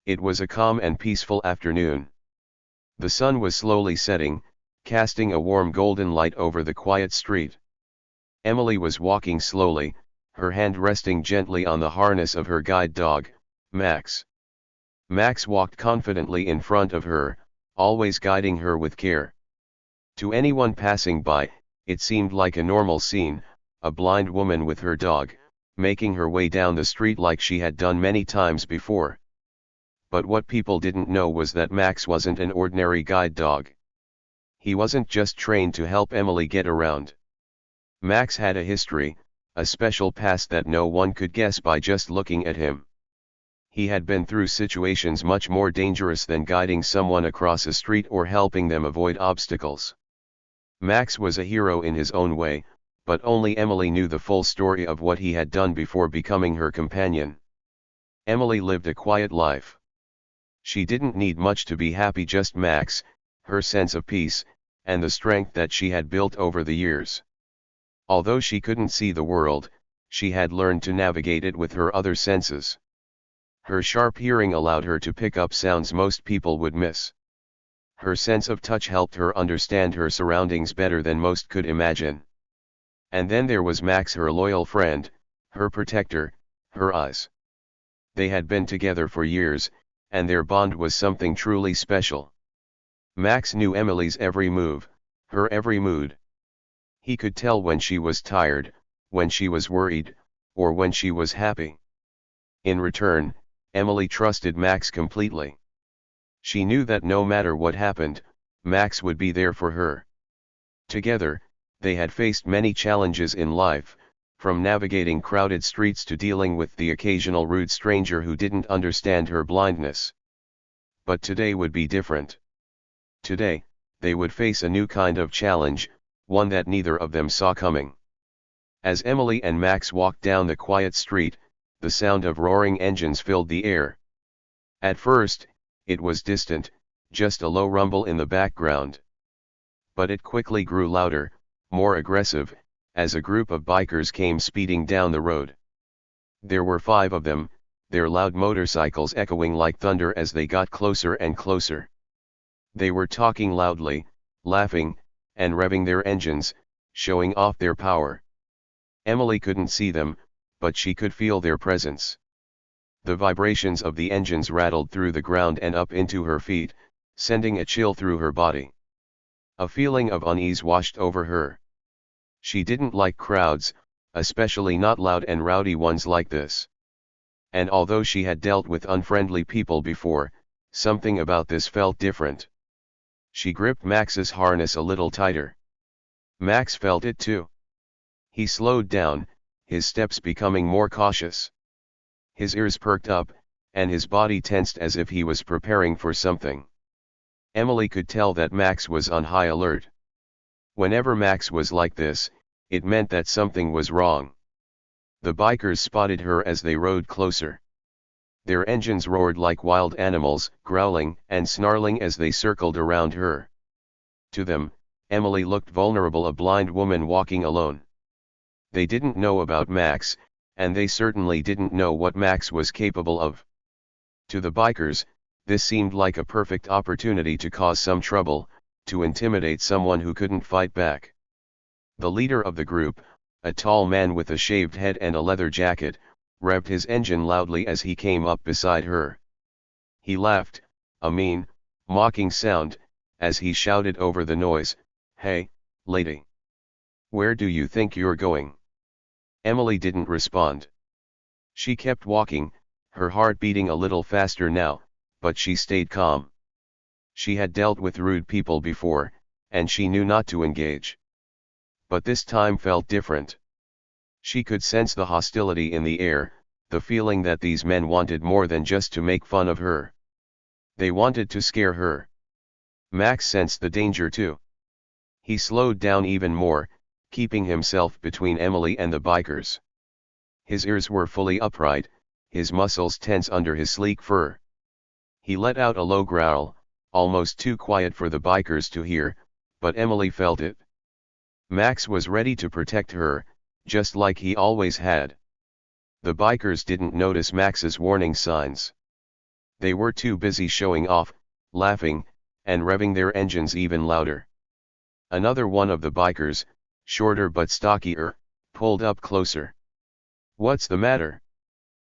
It was a calm and peaceful afternoon. The sun was slowly setting, casting a warm golden light over the quiet street. Emily was walking slowly, her hand resting gently on the harness of her guide dog, Max. Max walked confidently in front of her, always guiding her with care. To anyone passing by, it seemed like a normal scene, a blind woman with her dog, making her way down the street like she had done many times before. But what people didn't know was that Max wasn't an ordinary guide dog. He wasn't just trained to help Emily get around. Max had a history, a special past that no one could guess by just looking at him. He had been through situations much more dangerous than guiding someone across a street or helping them avoid obstacles. Max was a hero in his own way, but only Emily knew the full story of what he had done before becoming her companion. Emily lived a quiet life. She didn't need much to be happy, just Max, her sense of peace, and the strength that she had built over the years. Although she couldn't see the world, she had learned to navigate it with her other senses. Her sharp hearing allowed her to pick up sounds most people would miss. Her sense of touch helped her understand her surroundings better than most could imagine. And then there was Max, her loyal friend, her protector, her eyes. They had been together for years, and their bond was something truly special. Max knew Emily's every move, her every mood. He could tell when she was tired, when she was worried, or when she was happy. In return, Emily trusted Max completely. She knew that no matter what happened, Max would be there for her. Together, they had faced many challenges in life, from navigating crowded streets to dealing with the occasional rude stranger who didn't understand her blindness. But today would be different. Today, they would face a new kind of challenge, one that neither of them saw coming. As Emily and Max walked down the quiet street, the sound of roaring engines filled the air. At first, it was distant, just a low rumble in the background. But it quickly grew louder, more aggressive, as a group of bikers came speeding down the road. There were 5 of them, their loud motorcycles echoing like thunder as they got closer and closer. They were talking loudly, laughing, and revving their engines, showing off their power. Emily couldn't see them, but she could feel their presence. The vibrations of the engines rattled through the ground and up into her feet, sending a chill through her body. A feeling of unease washed over her. She didn't like crowds, especially not loud and rowdy ones like this. And although she had dealt with unfriendly people before, something about this felt different. She gripped Max's harness a little tighter. Max felt it too. He slowed down, his steps becoming more cautious. His ears perked up, and his body tensed as if he was preparing for something. Emily could tell that Max was on high alert. Whenever Max was like this, it meant that something was wrong. The bikers spotted her as they rode closer. Their engines roared like wild animals, growling and snarling as they circled around her. To them, Emily looked vulnerable, a blind woman walking alone. They didn't know about Max, and they certainly didn't know what Max was capable of. To the bikers, this seemed like a perfect opportunity to cause some trouble, to intimidate someone who couldn't fight back. The leader of the group, a tall man with a shaved head and a leather jacket, revved his engine loudly as he came up beside her. He laughed, a mean, mocking sound, as he shouted over the noise, "Hey, lady! Where do you think you're going?" Emily didn't respond. She kept walking, her heart beating a little faster now, but she stayed calm. She had dealt with rude people before, and she knew not to engage. But this time felt different. She could sense the hostility in the air, the feeling that these men wanted more than just to make fun of her. They wanted to scare her. Max sensed the danger too. He slowed down even more, keeping himself between Emily and the bikers. His ears were fully upright, his muscles tense under his sleek fur. He let out a low growl, almost too quiet for the bikers to hear, but Emily felt it. Max was ready to protect her, just like he always had. The bikers didn't notice Max's warning signs. They were too busy showing off, laughing, and revving their engines even louder. Another one of the bikers, shorter but stockier, pulled up closer. "What's the matter?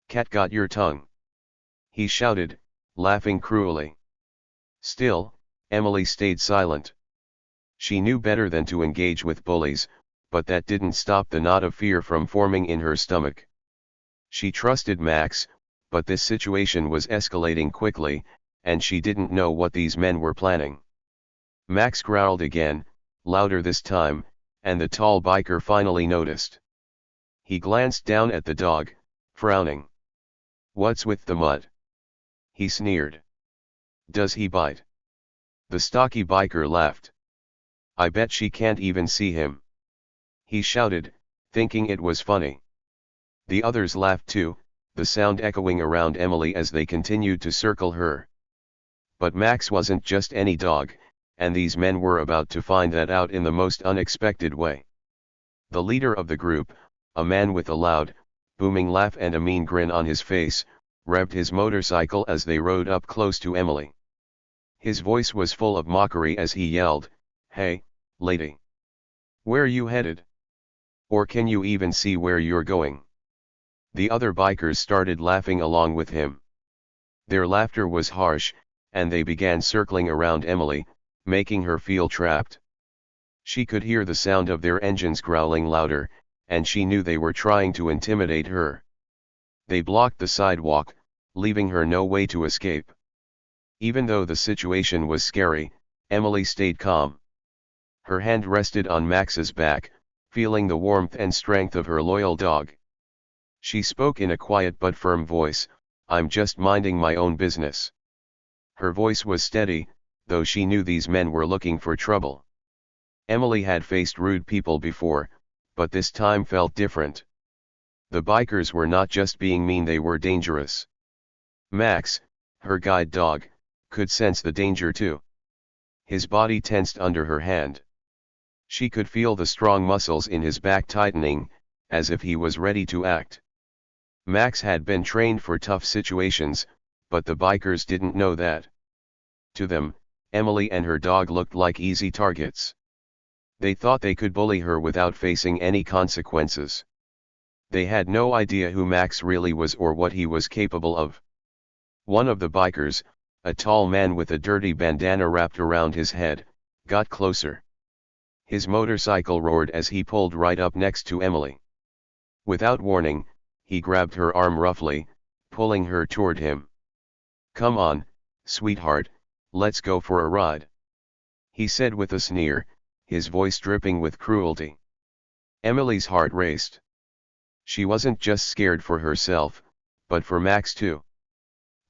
Cat got your tongue?" he shouted, laughing cruelly. Still, Emily stayed silent. She knew better than to engage with bullies, but that didn't stop the knot of fear from forming in her stomach. She trusted Max, but this situation was escalating quickly, and she didn't know what these men were planning. Max growled again, louder this time, and the tall biker finally noticed. He glanced down at the dog, frowning. "What's with the mutt?" he sneered. "Does he bite?" The stocky biker laughed. "I bet she can't even see him," he shouted, thinking it was funny. The others laughed too, the sound echoing around Emily as they continued to circle her. But Max wasn't just any dog, and these men were about to find that out in the most unexpected way. The leader of the group, a man with a loud, booming laugh and a mean grin on his face, revved his motorcycle as they rode up close to Emily. His voice was full of mockery as he yelled, "Hey, lady! Where you headed? Or can you even see where you're going?" The other bikers started laughing along with him. Their laughter was harsh, and they began circling around Emily, making her feel trapped. She could hear the sound of their engines growling louder, and she knew they were trying to intimidate her. They blocked the sidewalk, leaving her no way to escape. Even though the situation was scary, Emily stayed calm. Her hand rested on Max's back, feeling the warmth and strength of her loyal dog. She spoke in a quiet but firm voice, "I'm just minding my own business." Her voice was steady, though she knew these men were looking for trouble. Emily had faced rude people before, but this time felt different. The bikers were not just being mean, they were dangerous. Max, her guide dog, could sense the danger too. His body tensed under her hand. She could feel the strong muscles in his back tightening, as if he was ready to act. Max had been trained for tough situations, but the bikers didn't know that. To them, Emily and her dog looked like easy targets. They thought they could bully her without facing any consequences. They had no idea who Max really was or what he was capable of. One of the bikers, a tall man with a dirty bandana wrapped around his head, got closer. His motorcycle roared as he pulled right up next to Emily. Without warning, he grabbed her arm roughly, pulling her toward him. "Come on, sweetheart, let's go for a ride," he said with a sneer, his voice dripping with cruelty. Emily's heart raced. She wasn't just scared for herself, but for Max too.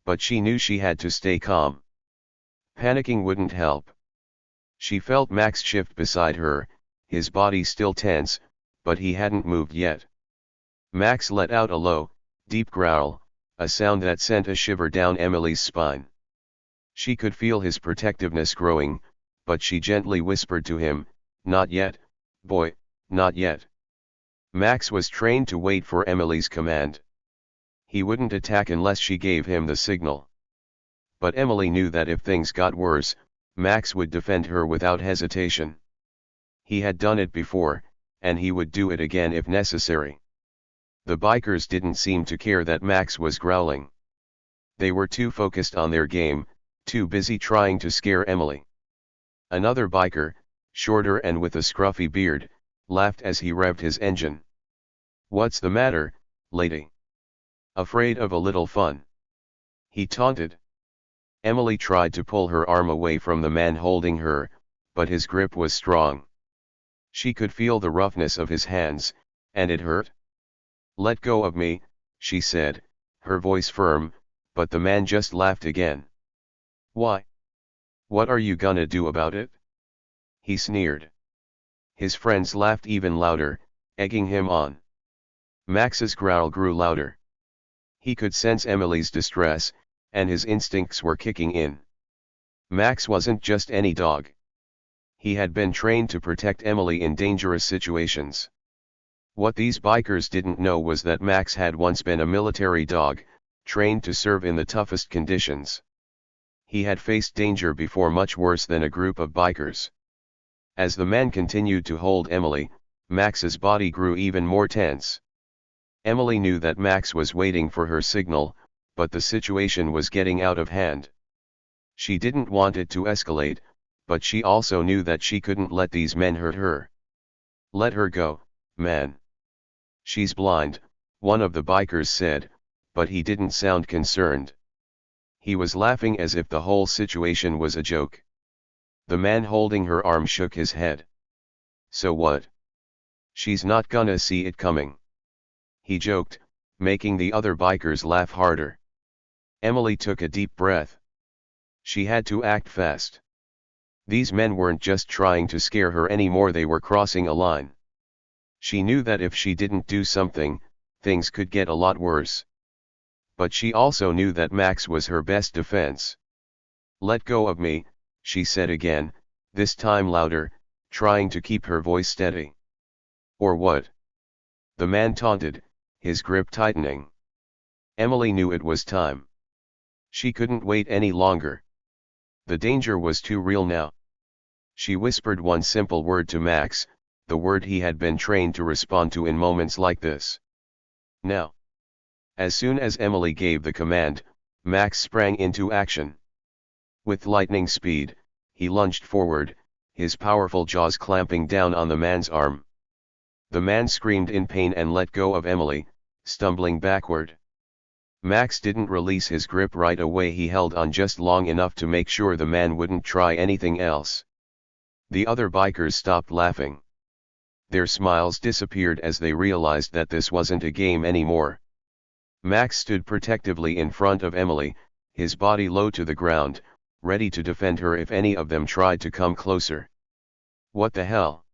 But she knew she had to stay calm. Panicking wouldn't help. She felt Max shift beside her, his body still tense, but he hadn't moved yet. Max let out a low, deep growl, a sound that sent a shiver down Emily's spine. She could feel his protectiveness growing, but she gently whispered to him, "Not yet, boy, not yet." Max was trained to wait for Emily's command. He wouldn't attack unless she gave him the signal. But Emily knew that if things got worse, Max would defend her without hesitation. He had done it before, and he would do it again if necessary. The bikers didn't seem to care that Max was growling. They were too focused on their game, too busy trying to scare Emily. Another biker, shorter and with a scruffy beard, laughed as he revved his engine. "What's the matter, lady? Afraid of a little fun?" he taunted. Emily tried to pull her arm away from the man holding her, but his grip was strong. She could feel the roughness of his hands, and it hurt. "Let go of me," she said, her voice firm, but the man just laughed again. "Why? What are you gonna do about it?" he sneered. His friends laughed even louder, egging him on. Max's growl grew louder. He could sense Emily's distress, and his instincts were kicking in. Max wasn't just any dog. He had been trained to protect Emily in dangerous situations. What these bikers didn't know was that Max had once been a military dog, trained to serve in the toughest conditions. He had faced danger before much worse than a group of bikers. As the man continued to hold Emily, Max's body grew even more tense. Emily knew that Max was waiting for her signal, but the situation was getting out of hand. She didn't want it to escalate, but she also knew that she couldn't let these men hurt her. "Let her go, man. She's blind," one of the bikers said, but he didn't sound concerned. He was laughing as if the whole situation was a joke. The man holding her arm shook his head. "So what? She's not gonna see it coming," he joked, making the other bikers laugh harder. Emily took a deep breath. She had to act fast. These men weren't just trying to scare her anymore, they were crossing a line. She knew that if she didn't do something, things could get a lot worse. But she also knew that Max was her best defense. "Let go of me," she said again, this time louder, trying to keep her voice steady. "Or what?" the man taunted, his grip tightening. Emily knew it was time. She couldn't wait any longer. The danger was too real now. She whispered one simple word to Max, the word he had been trained to respond to in moments like this. "Now." As soon as Emily gave the command, Max sprang into action. With lightning speed, he lunged forward, his powerful jaws clamping down on the man's arm. The man screamed in pain and let go of Emily, stumbling backward. Max didn't release his grip right away, he held on just long enough to make sure the man wouldn't try anything else. The other bikers stopped laughing. Their smiles disappeared as they realized that this wasn't a game anymore. Max stood protectively in front of Emily, his body low to the ground, ready to defend her if any of them tried to come closer. "What the hell?"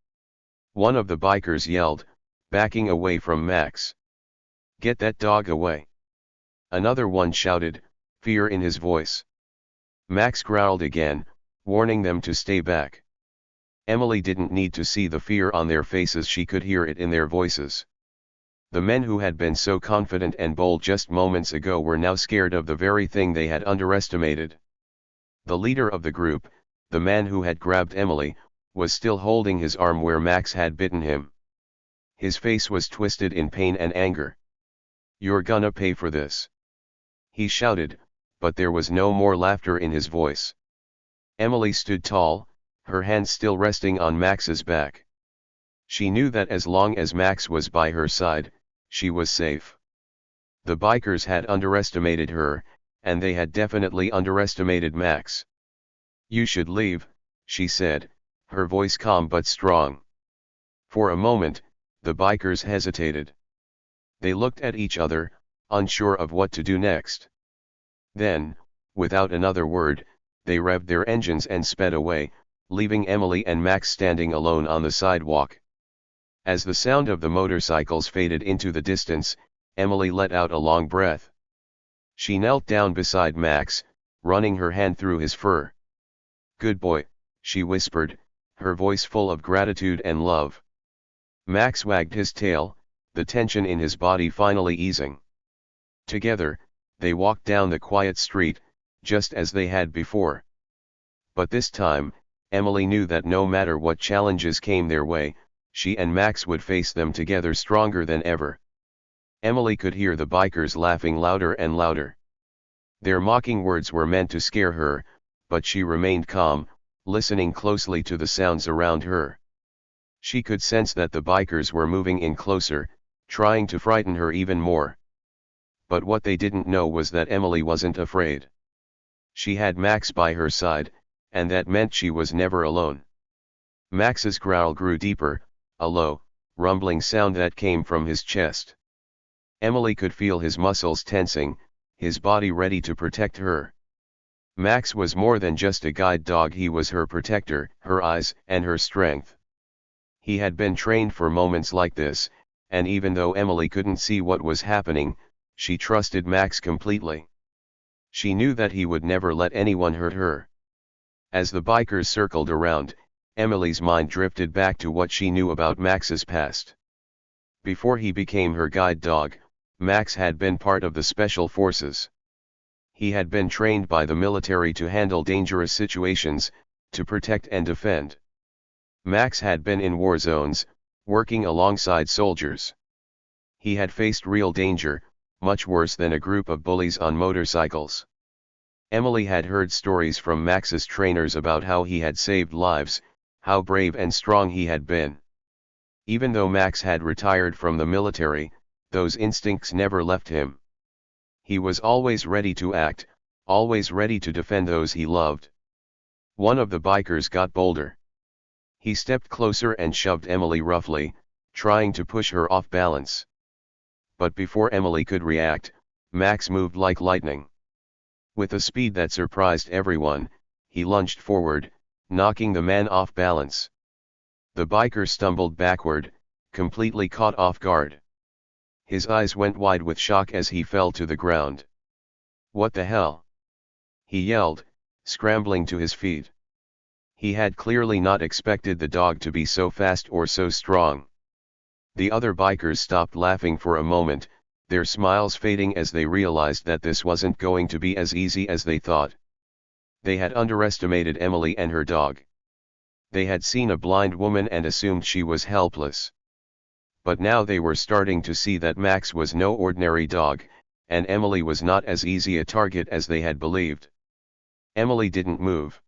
one of the bikers yelled, backing away from Max. "Get that dog away!" another one shouted, fear in his voice. Max growled again, warning them to stay back. Emily didn't need to see the fear on their faces, she could hear it in their voices. The men who had been so confident and bold just moments ago were now scared of the very thing they had underestimated. The leader of the group, the man who had grabbed Emily, was still holding his arm where Max had bitten him. His face was twisted in pain and anger. "You're gonna pay for this," he shouted, but there was no more laughter in his voice. Emily stood tall, her hands still resting on Max's back. She knew that as long as Max was by her side, she was safe. The bikers had underestimated her, and they had definitely underestimated Max. "You should leave," she said, her voice calm but strong. For a moment, the bikers hesitated. They looked at each other, unsure of what to do next. Then, without another word, they revved their engines and sped away, leaving Emily and Max standing alone on the sidewalk. As the sound of the motorcycles faded into the distance, Emily let out a long breath. She knelt down beside Max, running her hand through his fur. "Good boy," she whispered, her voice full of gratitude and love. Max wagged his tail, the tension in his body finally easing. Together, they walked down the quiet street, just as they had before. But this time, Emily knew that no matter what challenges came their way, she and Max would face them together stronger than ever. Emily could hear the bikers laughing louder and louder. Their mocking words were meant to scare her, but she remained calm, listening closely to the sounds around her. She could sense that the bikers were moving in closer, trying to frighten her even more. But what they didn't know was that Emily wasn't afraid. She had Max by her side, and that meant she was never alone. Max's growl grew deeper, a low, rumbling sound that came from his chest. Emily could feel his muscles tensing, his body ready to protect her. Max was more than just a guide dog, he was her protector, her eyes, and her strength. He had been trained for moments like this, and even though Emily couldn't see what was happening, she trusted Max completely. She knew that he would never let anyone hurt her. As the bikers circled around, Emily's mind drifted back to what she knew about Max's past. Before he became her guide dog, Max had been part of the special forces. He had been trained by the military to handle dangerous situations, to protect and defend. Max had been in war zones, working alongside soldiers. He had faced real danger, much worse than a group of bullies on motorcycles. Emily had heard stories from Max's trainers about how he had saved lives, how brave and strong he had been. Even though Max had retired from the military, those instincts never left him. He was always ready to act, always ready to defend those he loved. One of the bikers got bolder. He stepped closer and shoved Emily roughly, trying to push her off balance. But before Emily could react, Max moved like lightning. With a speed that surprised everyone, he lunged forward, knocking the man off balance. The biker stumbled backward, completely caught off guard. His eyes went wide with shock as he fell to the ground. "What the hell?" he yelled, scrambling to his feet. He had clearly not expected the dog to be so fast or so strong. The other bikers stopped laughing for a moment, their smiles fading as they realized that this wasn't going to be as easy as they thought. They had underestimated Emily and her dog. They had seen a blind woman and assumed she was helpless. But now they were starting to see that Max was no ordinary dog, and Emily was not as easy a target as they had believed. Emily didn't move.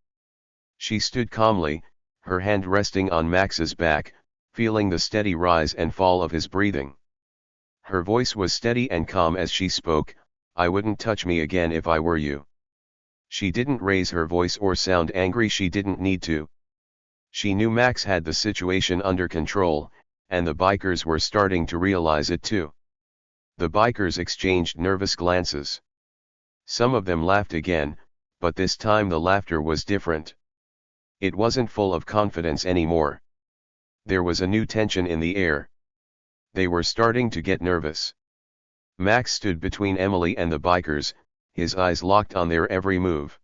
She stood calmly, her hand resting on Max's back, feeling the steady rise and fall of his breathing. Her voice was steady and calm as she spoke, "I wouldn't touch me again if I were you." She didn't raise her voice or sound angry, she didn't need to. She knew Max had the situation under control, and the bikers were starting to realize it too. The bikers exchanged nervous glances. Some of them laughed again, but this time the laughter was different. It wasn't full of confidence anymore. There was a new tension in the air. They were starting to get nervous. Max stood between Emily and the bikers, his eyes locked on their every move.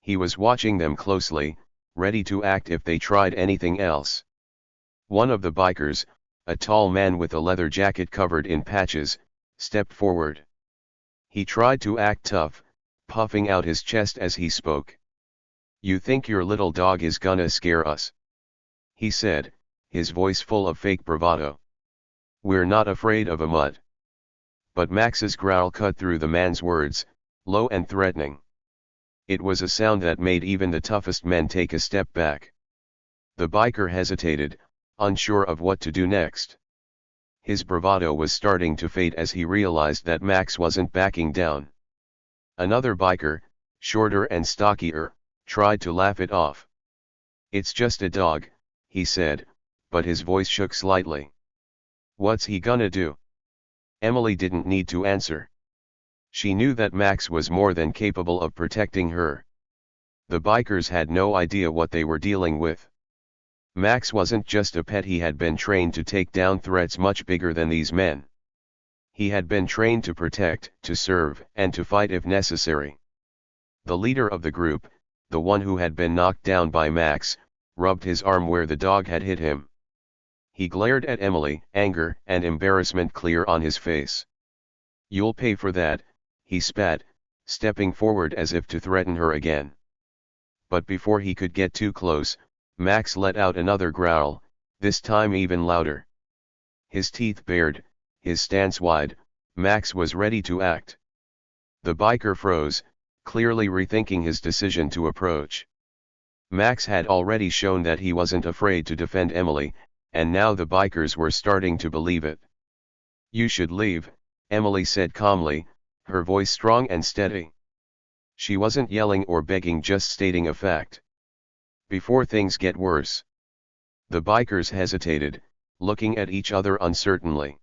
He was watching them closely, ready to act if they tried anything else. One of the bikers, a tall man with a leather jacket covered in patches, stepped forward. He tried to act tough, puffing out his chest as he spoke. "You think your little dog is gonna scare us?" he said, his voice full of fake bravado. "We're not afraid of a mutt." But Max's growl cut through the man's words, low and threatening. It was a sound that made even the toughest men take a step back. The biker hesitated, unsure of what to do next. His bravado was starting to fade as he realized that Max wasn't backing down. Another biker, shorter and stockier, tried to laugh it off. "It's just a dog," he said, but his voice shook slightly. "What's he gonna do?" Emily didn't need to answer. She knew that Max was more than capable of protecting her. The bikers had no idea what they were dealing with. Max wasn't just a pet, he had been trained to take down threats much bigger than these men. He had been trained to protect, to serve, and to fight if necessary. The leader of the group, the one who had been knocked down by Max, rubbed his arm where the dog had hit him. He glared at Emily, anger and embarrassment clear on his face. "You'll pay for that," he spat, stepping forward as if to threaten her again. But before he could get too close, Max let out another growl, this time even louder. His teeth bared, his stance wide, Max was ready to act. The biker froze, clearly rethinking his decision to approach. Max had already shown that he wasn't afraid to defend Emily, and now the bikers were starting to believe it. "You should leave," Emily said calmly, her voice strong and steady. She wasn't yelling or begging, just stating a fact. "Before things get worse." The bikers hesitated, looking at each other uncertainly.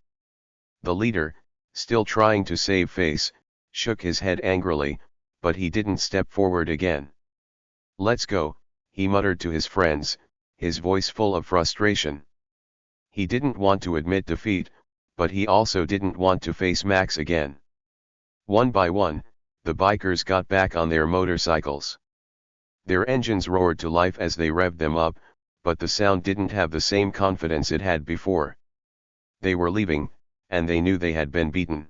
The leader, still trying to save face, shook his head angrily, but he didn't step forward again. "Let's go," he muttered to his friends, his voice full of frustration. He didn't want to admit defeat, but he also didn't want to face Max again. One by one, the bikers got back on their motorcycles. Their engines roared to life as they revved them up, but the sound didn't have the same confidence it had before. They were leaving, and they knew they had been beaten.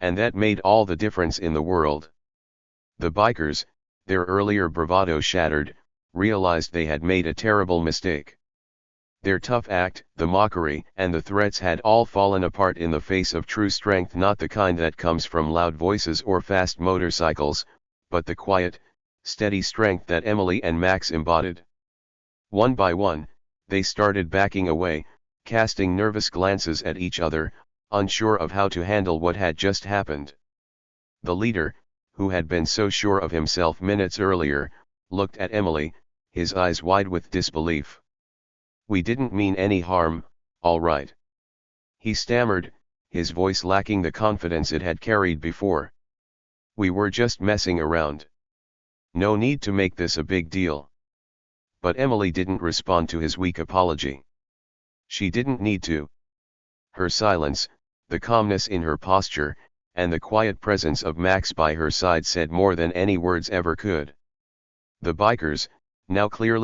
And that made all the difference in the world. The bikers, their earlier bravado shattered, realized they had made a terrible mistake. Their tough act, the mockery, and the threats had all fallen apart in the face of true strength, not the kind that comes from loud voices or fast motorcycles, but the quiet, steady strength that Emily and Max embodied. One by one, they started backing away, casting nervous glances at each other, unsure of how to handle what had just happened. The leader, who had been so sure of himself minutes earlier, looked at Emily, his eyes wide with disbelief. "We didn't mean any harm, all right," he stammered, his voice lacking the confidence it had carried before. "We were just messing around. No need to make this a big deal." But Emily didn't respond to his weak apology. She didn't need to. Her silence, the calmness in her posture, and the quiet presence of Max by her side said more than any words ever could. The bikers, now clearly